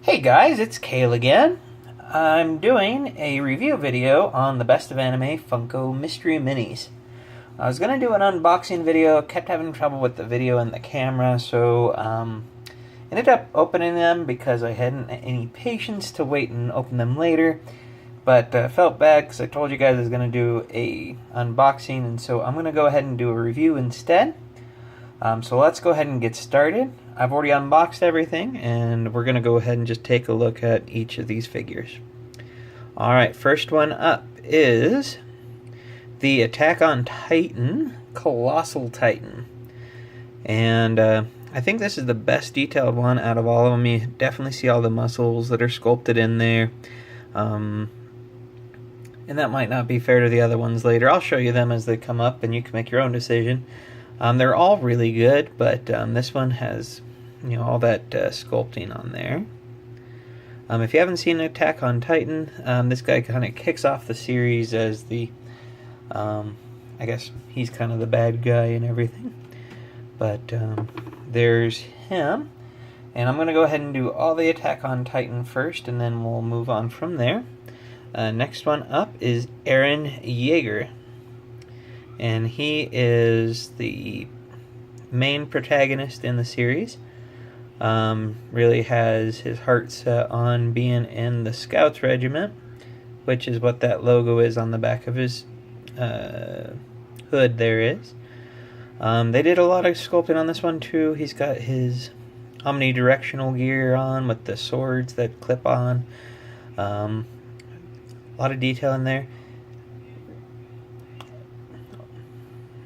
Hey guys, it's Kale again. I'm doing a review video on the Best of Anime Funko Mystery Minis. I was going to do an unboxing video, kept having trouble with the video and the camera, so ended up opening them because I hadn't any patience to wait and open them later. But felt bad because I told you guys I was going to do a unboxing, and so I'm going to go ahead and do a review instead. So let's go ahead and get started. I've already unboxed everything, and we're going to go ahead and just take a look at each of these figures. Alright, first one up is the Attack on Titan Colossal Titan. And I think this is the best detailed one out of all of them. You definitely see all the muscles that are sculpted in there. And that might not be fair to the other ones later. I'll show you them as they come up, and you can make your own decision. They're all really good, but this one has, all that sculpting on there. If you haven't seen Attack on Titan, this guy kind of kicks off the series as the, I guess he's kind of the bad guy and everything. But there's him, and I'm going to go ahead and do all the Attack on Titan first, and then we'll move on from there. Next one up is Eren Yeager. And he is the main protagonist in the series. Really has his heart set on being in the Scouts Regiment, which is what that logo is on the back of his hood there is. They did a lot of sculpting on this one too. He's got his omnidirectional gear on with the swords that clip on. A lot of detail in there.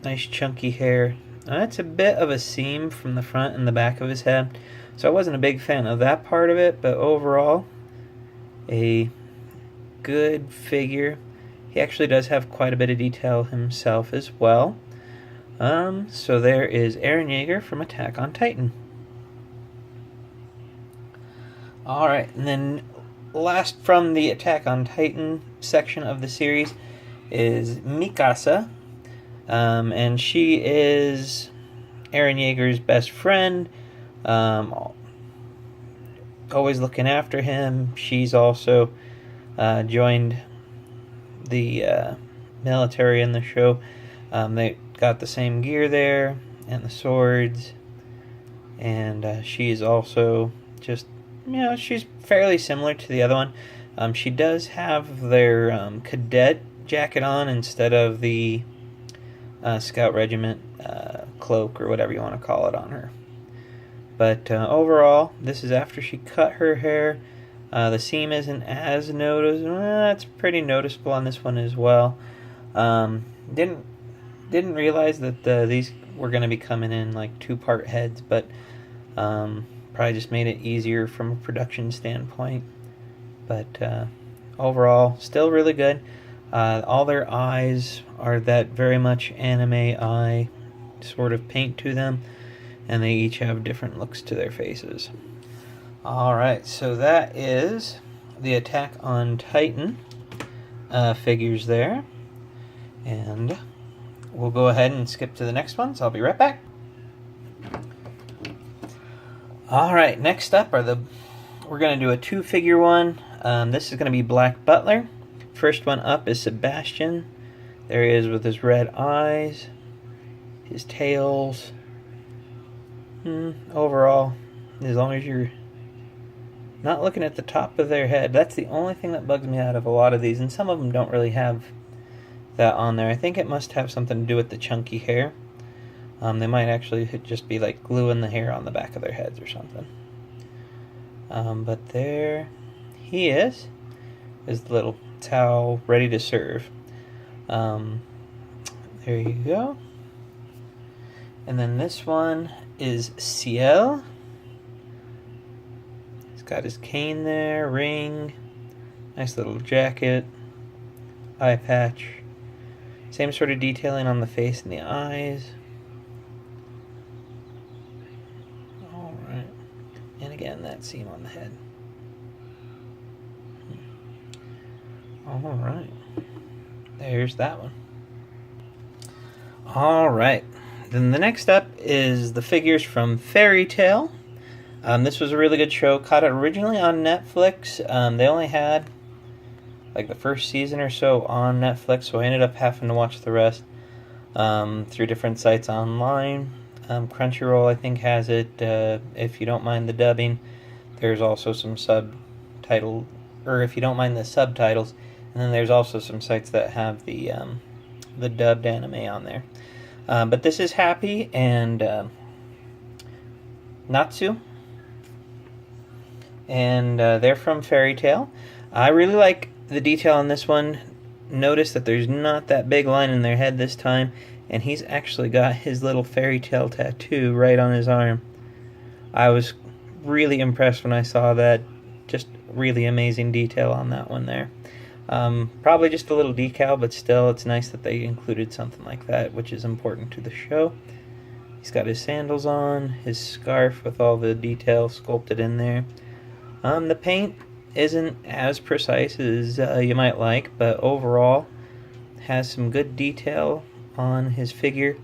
Nice chunky hair. That's a bit of a seam from the front and the back of his head, so I wasn't a big fan of that part of it, but overall, a good figure. He actually does have quite a bit of detail himself as well. So there is Eren Yeager from Attack on Titan. Alright, and then last from the Attack on Titan section of the series is Mikasa. And she is Eren Yeager's best friend, always looking after him. She's also joined the military in the show. They got the same gear there and the swords, and she is also just, she's fairly similar to the other one. She does have their cadet jacket on instead of the Scout Regiment cloak, or whatever you want to call it, on her. But overall, this is after she cut her hair. The seam isn't as noticeable. It's pretty noticeable on this one as well. Didn't realize that these were going to be coming in like two-part heads, but probably just made it easier from a production standpoint. But overall, still really good. All their eyes are that very much anime eye sort of paint to them, and they each have different looks to their faces. Alright, so that is the Attack on Titan figures there, and we'll go ahead and skip to the next one, so I'll be right back. Alright, next up we're going to do a two-figure one. This is going to be Black Butler. First one up is Sebastian. There he is with his red eyes, his tails. Overall, as long as you're not looking at the top of their head, that's the only thing that bugs me out of a lot of these, and some of them don't really have that on there. I think it must have something to do with the chunky hair. They might actually just be like gluing the hair on the back of their heads or something. But there he is. His little towel ready to serve. There you go. And then this one is Ciel. He's got his cane there, ring, nice little jacket, eye patch. Same sort of detailing on the face and the eyes. Alright. And again, that seam on the head. Alright. There's that one. Alright. Then the next up is the figures from Fairy Tail. This was a really good show. Caught it originally on Netflix. They only had like the first season or so on Netflix, so I ended up having to watch the rest through different sites online. Crunchyroll, I think, has it. If you don't mind the dubbing, there's also some subtitle, or if you don't mind the subtitles, and then there's also some sites that have the dubbed anime on there. But this is Happy and Natsu, and they're from Fairy Tail. I really like the detail on this one. Notice that there's not that big line in their head this time, and he's actually got his little fairy tale tattoo right on his arm. I was really impressed when I saw that. Just really amazing detail on that one there. Probably just a little decal, but still, it's nice that they included something like that, which is important to the show. He's got his sandals on, his scarf with all the detail sculpted in there. The paint isn't as precise as you might like, but overall has some good detail on his figure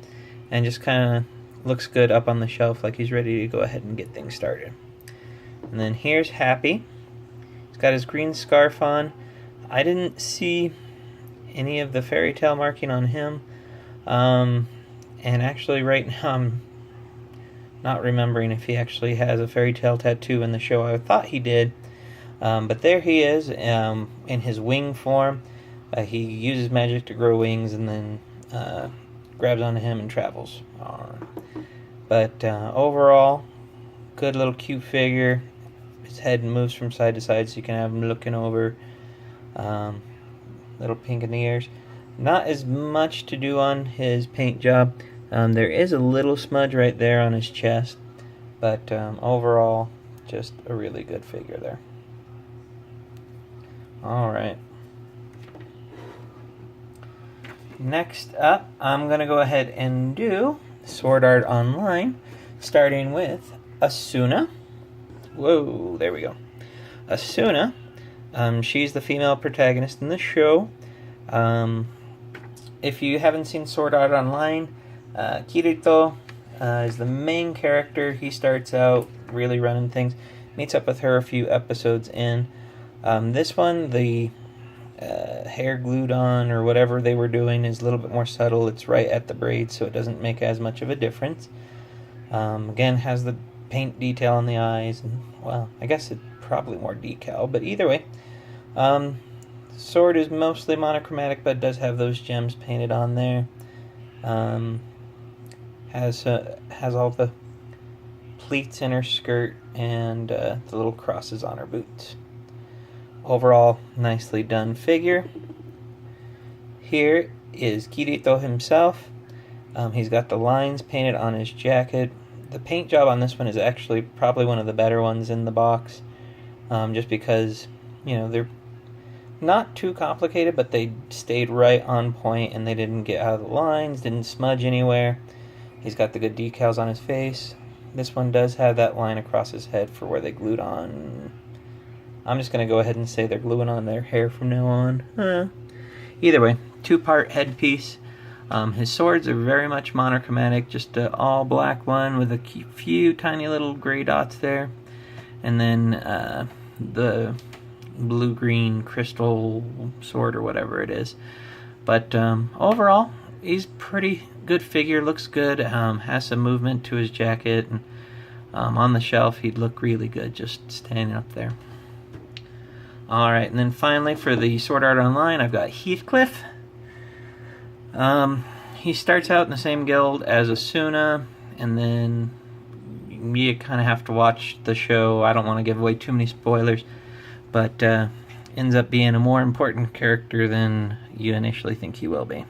and just kind of looks good up on the shelf, like he's ready to go ahead and get things started. And then here's Happy. He's got his green scarf on. I didn't see any of the fairy tale marking on him, and actually right now I'm not remembering if he actually has a fairy tale tattoo in the show. I thought he did. But there he is in his wing form. He uses magic to grow wings and then grabs onto him and travels. But overall, good little cute figure. His head moves from side to side so you can have him looking over. Little pink in the ears. Not as much to do on his paint job. There is a little smudge right there on his chest. But overall, just a really good figure there. Alright. Next up, I'm going to go ahead and do Sword Art Online, starting with Asuna. Whoa, there we go. Asuna, she's the female protagonist in the show. If you haven't seen Sword Art Online, Kirito is the main character. He starts out really running things, meets up with her a few episodes in. This one, the hair glued on or whatever they were doing is a little bit more subtle. It's right at the braid, so it doesn't make as much of a difference. Again, has the paint detail on the eyes, and well, I guess it's probably more decal, but either way. Sword is mostly monochromatic, but does have those gems painted on there. Has all the pleats in her skirt and the little crosses on her boots. Overall, nicely done figure. Here is Kirito himself. He's got the lines painted on his jacket. The paint job on this one is actually probably one of the better ones in the box. Just because, you know, they're not too complicated, but they stayed right on point and they didn't get out of the lines, didn't smudge anywhere. He's got the good decals on his face. This one does have that line across his head for where they glued on. I'm just going to go ahead and say they're gluing on their hair from now on. Either way, two-part headpiece. His swords are very much monochromatic, just an all-black one with a few tiny little gray dots there. And then the blue-green crystal sword or whatever it is. But overall, he's pretty good figure, looks good, has some movement to his jacket. And, on the shelf, he'd look really good just standing up there. Alright, and then finally for the Sword Art Online, I've got Heathcliff. He starts out in the same guild as Asuna, and then you kind of have to watch the show. I don't want to give away too many spoilers, but ends up being a more important character than you initially think he will be.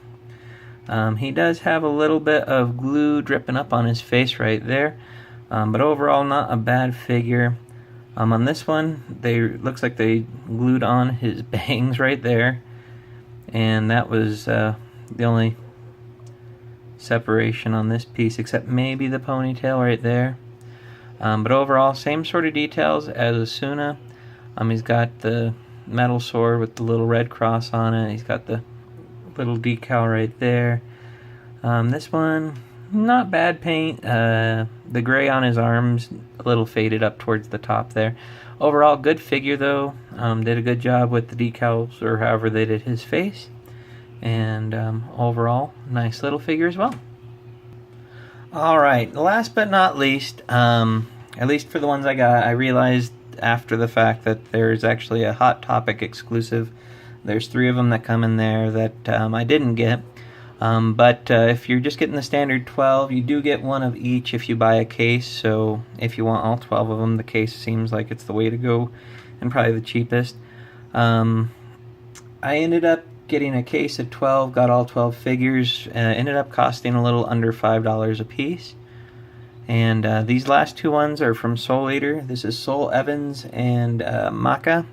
He does have a little bit of glue dripping up on his face right there, but overall not a bad figure. On this one, looks like they glued on his bangs right there, and that was the only separation on this piece, except maybe the ponytail right there. But overall, same sort of details as Asuna. He's got the metal sword with the little red cross on it. He's got the little decal right there. This one, not bad paint. The gray on his arms a little faded up towards the top there. Overall, good figure though. Did a good job with the decals, or however they did his face. And overall, nice little figure as well. Alright, last but not least, at least for the ones I got, I realized after the fact that there's actually a Hot Topic exclusive. There's 3 of them that come in there that I didn't get. But if you're just getting the standard 12, you do get 1 of each if you buy a case. So if you want all 12 of them, the case seems like it's the way to go and probably the cheapest. I ended up getting a case of 12, got all 12 figures, ended up costing a little under $5 a piece. And these last 2 ones are from Soul Eater. This is Soul Evans and Maka.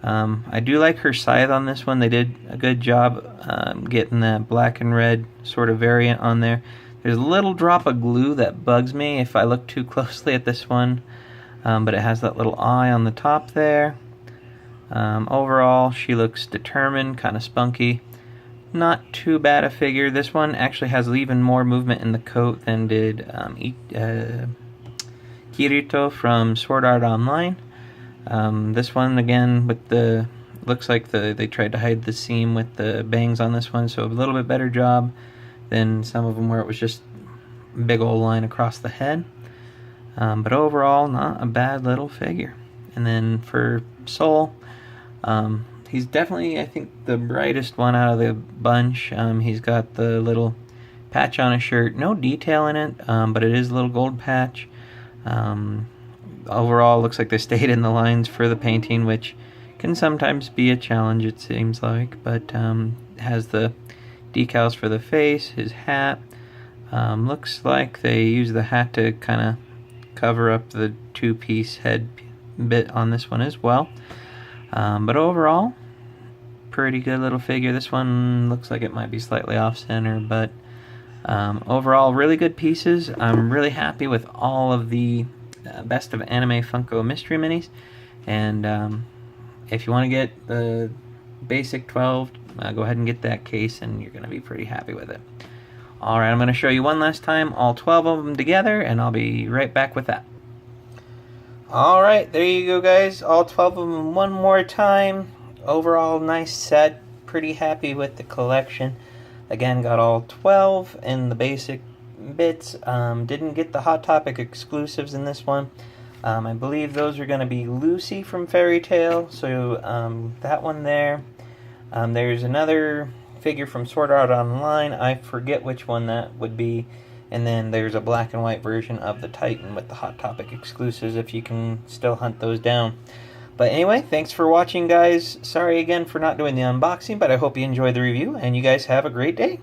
I do like her scythe on this one. They did a good job getting that black and red sort of variant on there. There's a little drop of glue that bugs me if I look too closely at this one, but it has that little eye on the top there. Overall, she looks determined, kind of spunky. Not too bad a figure. This one actually has even more movement in the coat than did Kirito from Sword Art Online. This one again with the looks like they tried to hide the seam with the bangs on this one, so a little bit better job than some of them where it was just a big old line across the head. But overall, not a bad little figure. And then for Soul, he's definitely, I think, the brightest one out of the bunch. He's got the little patch on his shirt, no detail in it, but it is a little gold patch. Overall, looks like they stayed in the lines for the painting, which can sometimes be a challenge, it seems like. But has the decals for the face, his hat. Looks like they use the hat to kind of cover up the 2-piece head bit on this one as well. But overall, pretty good little figure. This one looks like it might be slightly off-center, but overall, really good pieces. I'm really happy with all of the Best of Anime Funko Mystery Minis. And if you want to get the basic 12, go ahead and get that case, and you're going to be pretty happy with it. Alright, I'm going to show you one last time all 12 of them together, and I'll be right back with that. Alright, there you go, guys. All 12 of them one more time. Overall, nice set. Pretty happy with the collection. Again, got all 12 in the basic bits. Didn't get the Hot Topic exclusives in this one. I believe those are going to be Lucy from Fairy Tail. So that one there. There's another figure from Sword Art Online. I forget which one that would be. And then there's a black and white version of the Titan with the Hot Topic exclusives, if you can still hunt those down. But anyway, thanks for watching, guys. Sorry again for not doing the unboxing, but I hope you enjoyed the review, and you guys have a great day.